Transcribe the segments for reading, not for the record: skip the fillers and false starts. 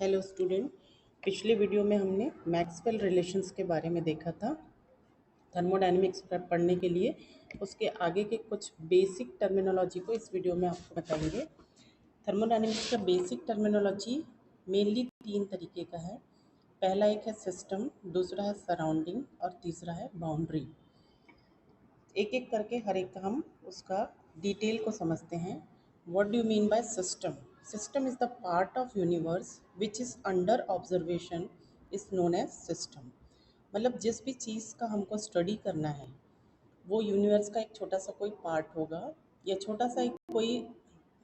Hello student. पिछले video में हमने मैक्सवेल रिलेशंस के बारे में देखा था। थर्मोडायनेमिक्स पर पढ़ने के लिए उसके आगे के कुछ बेसिक टर्मिनोलॉजी को इस वीडियो में आपको बताएंगे। थर्मोडायनेमिक्स का बेसिक टर्मिनोलॉजी मेनली तीन तरीके का है। पहला एक है सिस्टम, दूसरा है सराउंडिंग और तीसरा है बाउंड्री। एक एक करके हर एक का हम उसका डिटेल को समझते हैं। What do you mean by system? System is the part of universe which is under observation is known as system. मतलब जिस भी चीज़ का हमको स्टडी करना है वो यूनिवर्स का एक छोटा सा कोई पार्ट होगा या छोटा सा एक कोई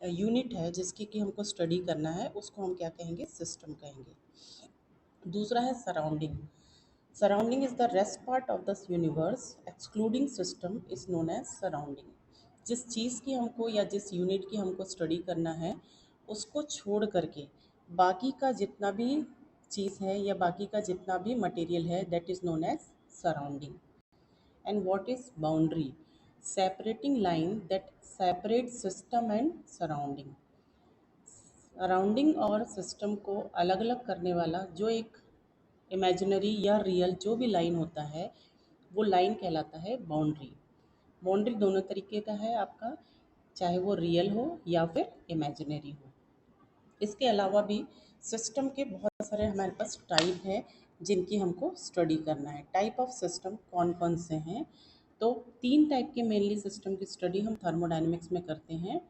यूनिट है जिसकी कि हमको स्टडी करना है, उसको हम क्या कहेंगे? सिस्टम कहेंगे। दूसरा है surrounding. Surrounding is the rest part of this universe, excluding system is known as surrounding. जिस चीज़ की हमको या जिस यूनिट की हमको स्टडी करना है उसको छोड़ करके बाकी का जितना भी चीज़ है या बाकी का जितना भी मटेरियल है that is known as surrounding. And what is boundary? Separating line that separate system and surrounding. Surrounding और सिस्टम को अलग अलग करने वाला जो एक इमेजिनरी या रियल जो भी लाइन होता है वो लाइन कहलाता है बाउंड्री। बाउंड्री दोनों तरीके का है आपका, चाहे वो रियल हो या फिर इमेजिनरी हो। इसके अलावा भी सिस्टम के बहुत सारे हमारे पास टाइप हैं जिनकी हमको स्टडी करना है। टाइप ऑफ सिस्टम कौन कौन से हैं? तो तीन टाइप के मेनली सिस्टम की स्टडी हम थर्मोडायनेमिक्स में करते हैं।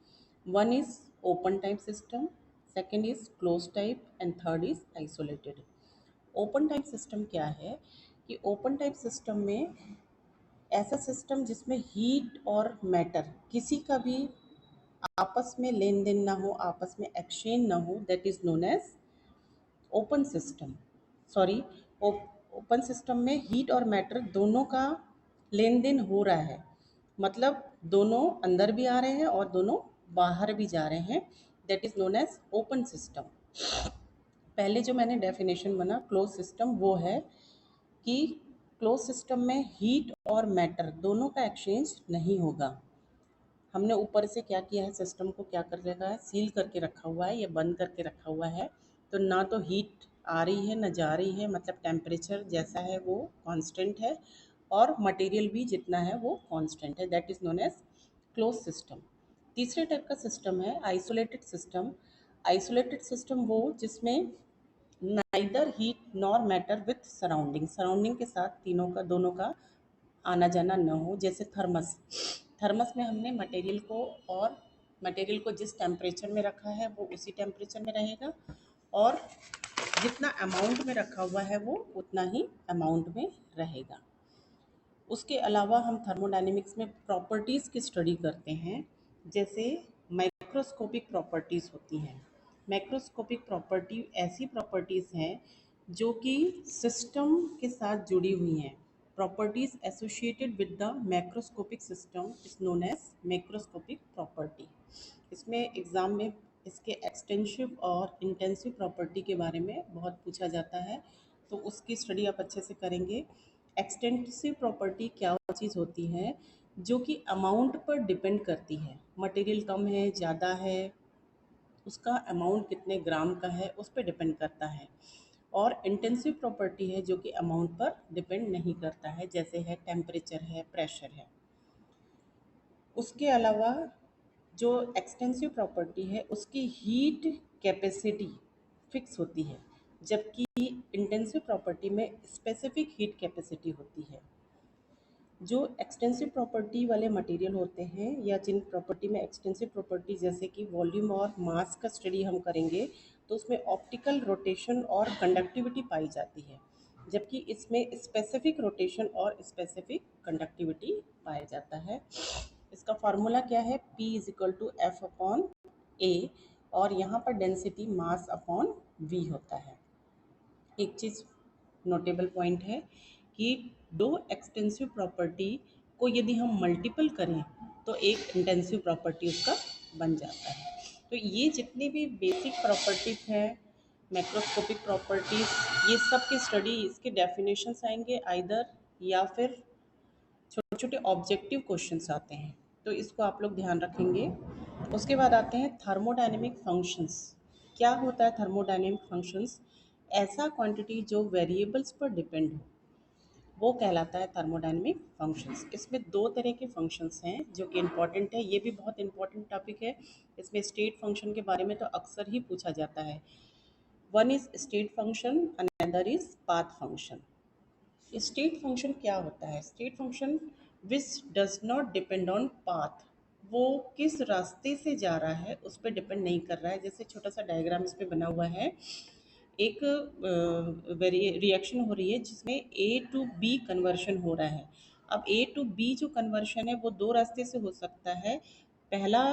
One is open type system, second is close type and third is isolated. Open type system क्या है कि ओपन टाइप सिस्टम में ऐसा सिस्टम जिसमें हीट और मैटर किसी का भी आपस में लेन देन ना हो, आपस में एक्सचेंज ना हो, that is known as open system. Sorry, open system में हीट और मैटर दोनों का लेन देन हो रहा है, मतलब दोनों अंदर भी आ रहे हैं और दोनों बाहर भी जा रहे हैं, that is known as open system. पहले जो मैंने डेफिनेशन बना क्लोज सिस्टम वो है कि क्लोज सिस्टम में हीट और मैटर दोनों का एक्सचेंज नहीं होगा। हमने ऊपर से क्या किया है, सिस्टम को क्या कर रखा है, सील करके रखा हुआ है या बंद करके रखा हुआ है। तो ना तो हीट आ रही है ना जा रही है, मतलब टेम्परेचर जैसा है वो कांस्टेंट है और मटेरियल भी जितना है वो कांस्टेंट है, that is known as close system. तीसरे टाइप का सिस्टम है आइसोलेटेड सिस्टम। आइसोलेटेड सिस्टम वो जिसमें neither heat nor matter with surrounding, surrounding के साथ तीनों का दोनों का आना जाना न हो। जैसे थर्मस, थर्मस में हमने मटेरियल को और मटेरियल को जिस टेम्परेचर में रखा है वो उसी टेम्परेचर में रहेगा और जितना अमाउंट में रखा हुआ है वो उतना ही अमाउंट में रहेगा। उसके अलावा हम थर्मोडायनेमिक्स में प्रॉपर्टीज़ की स्टडी करते हैं। जैसे माइक्रोस्कोपिक प्रॉपर्टीज़ होती हैं। मैक्रोस्कोपिक प्रॉपर्टी ऐसी प्रॉपर्टीज़ हैं जो कि सिस्टम के साथ जुड़ी हुई हैं। Properties associated with the macroscopic system is known as macroscopic property. इसमें एग्ज़ाम में इसके एक्सटेंसिव और इंटेंसिव प्रॉपर्टी के बारे में बहुत पूछा जाता है, तो उसकी स्टडी आप अच्छे से करेंगे। एक्सटेंसिव प्रॉपर्टी क्या चीज़ होती है जो कि अमाउंट पर डिपेंड करती है, मटेरियल कम है ज़्यादा है, उसका अमाउंट कितने ग्राम का है उस पर डिपेंड करता है। और इंटेंसिव प्रॉपर्टी है जो कि अमाउंट पर डिपेंड नहीं करता है, जैसे है टेम्परेचर है, प्रेशर है। उसके अलावा जो एक्सटेंसिव प्रॉपर्टी है उसकी हीट कैपेसिटी फिक्स होती है, जबकि इंटेंसिव प्रॉपर्टी में स्पेसिफिक हीट कैपेसिटी होती है। जो एक्सटेंसिव प्रॉपर्टी वाले मटेरियल होते हैं या जिन प्रॉपर्टी में एक्सटेंसिव प्रॉपर्टी जैसे कि वॉल्यूम और मास का स्टडी हम करेंगे तो उसमें ऑप्टिकल रोटेशन और कंडक्टिविटी पाई जाती है, जबकि इसमें स्पेसिफिक रोटेशन और स्पेसिफिक कंडक्टिविटी पाया जाता है। इसका फार्मूला क्या है, P is equal to F upon A, और यहाँ पर डेंसिटी मास अपॉन V होता है। एक चीज़ नोटेबल पॉइंट है कि दो एक्सटेंसिव प्रॉपर्टी को यदि हम मल्टीपल करें तो एक इंटेंसिव प्रॉपर्टी उसका बन जाता है। तो ये जितनी भी बेसिक प्रॉपर्टीज़ हैं, मैक्रोस्कोपिक प्रॉपर्टीज़, ये सब की स्टडी, इसके डेफिनेशंस आएंगे आइदर या फिर छोटे छोटे ऑब्जेक्टिव क्वेश्चंस आते हैं, तो इसको आप लोग ध्यान रखेंगे। उसके बाद आते हैं थर्मोडायनेमिक फंक्शंस। क्या होता है थर्मोडायनेमिक फंक्शंस? ऐसा क्वांटिटी जो वेरिएबल्स पर डिपेंड हो, वो कहलाता है थर्मोडायनेमिक फंक्शंस। इसमें दो तरह के फंक्शंस हैं जो कि इम्पॉर्टेंट है, ये भी बहुत इंपॉर्टेंट टॉपिक है। इसमें स्टेट फंक्शन के बारे में तो अक्सर ही पूछा जाता है। One is state function, another is path function. State function क्या होता है? State function which does not depend on path, वो किस रास्ते से जा रहा है उस पर डिपेंड नहीं कर रहा है। जैसे छोटा सा डायग्राम इस पे बना हुआ है, एक रिएक्शन हो रही है जिसमें ए टू बी कन्वर्शन हो रहा है। अब ए टू बी जो कन्वर्शन है वो दो रास्ते से हो सकता है, पहला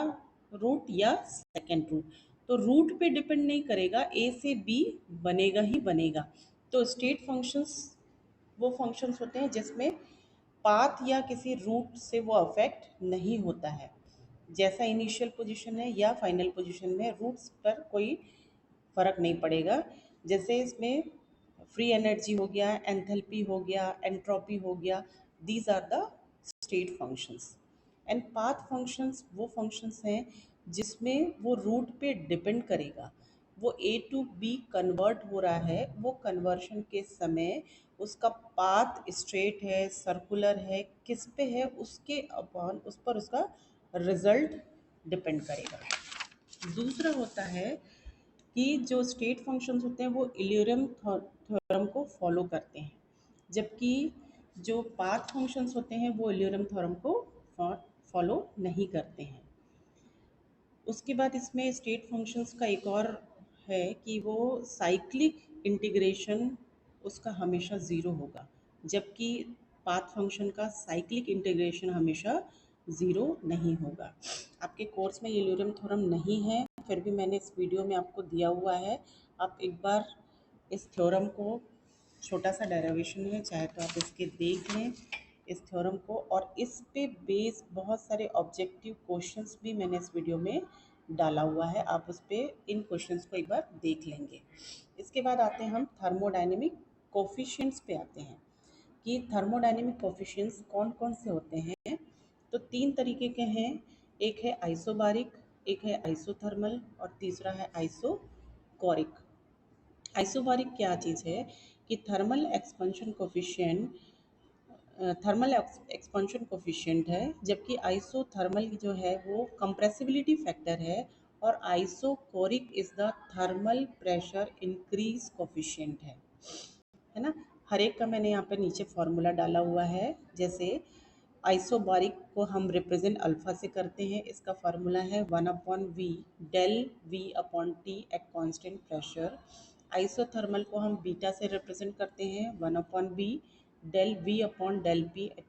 रूट या सेकंड रूट। तो रूट पे डिपेंड नहीं करेगा, ए से बी बनेगा ही बनेगा। तो स्टेट फंक्शंस वो फंक्शंस होते हैं जिसमें पाथ या किसी रूट से वो अफेक्ट नहीं होता है। जैसा इनिशियल पोजीशन है या फाइनल पोजीशन में, रूट्स पर कोई फ़र्क नहीं पड़ेगा। जैसे इसमें फ्री एनर्जी हो गया, एंथैल्पी हो गया, एंट्रोपी हो गया, these are the state functions. And path functions वो फंक्शंस हैं जिसमें वो रूट पे डिपेंड करेगा। वो ए टू बी कन्वर्ट हो रहा है, वो कन्वर्शन के समय उसका पाथ स्ट्रेट है, सर्कुलर है, किस पे है, उसके अपॉन उस पर उसका रिजल्ट डिपेंड करेगा। दूसरा होता है कि जो स्टेट फंक्शंस होते हैं वो इल्यूरियम थ्योरम को फॉलो करते हैं, जबकि जो पाथ फंक्शंस होते हैं वो इल्यूरियम थ्योरम को फॉलो नहीं करते हैं। उसके बाद इसमें स्टेट फंक्शंस का एक और है कि वो साइक्लिक इंटीग्रेशन उसका हमेशा ज़ीरो होगा, जबकि पाथ फंक्शन का साइक्लिक इंटीग्रेशन हमेशा ज़ीरो नहीं होगा। आपके कोर्स में ये ल्यूरियम थ्योरम नहीं है, फिर भी मैंने इस वीडियो में आपको दिया हुआ है। आप एक बार इस थ्योरम को, छोटा सा डेरिवेशन है, चाहे तो आप इसके देख लें इस थ्योरम को, और इस पे बेस बहुत सारे ऑब्जेक्टिव क्वेश्चंस भी मैंने इस वीडियो में डाला हुआ है। आप उस पे इन क्वेश्चंस को एक बार देख लेंगे। इसके बाद आते हैं हम थर्मोडायनेमिक कोफिशिएंट्स पे आते हैं कि थर्मोडायनेमिक कोफिशिएंट्स कौन कौन से होते हैं। तो तीन तरीके के हैं, एक है आइसोबारिक, एक है आइसोथर्मल और तीसरा है आइसोकोरिक। आइसोबारिक क्या चीज़ है कि थर्मल एक्सपेंशन कोफिशिएंट है, जबकि आइसोथर्मल जो है वो कंप्रेसिबिलिटी फैक्टर है, और isochoric is the thermal pressure increase coefficient है ना। हर एक का मैंने यहाँ पे नीचे फॉर्मूला डाला हुआ है। जैसे आइसोबारिक को हम रिप्रेजेंट अल्फा से करते हैं, इसका फार्मूला है 1/v del V upon T at constant pressure. Isothermal को हम बीटा से रिप्रेजेंट करते हैं 1/v del V upon del P eight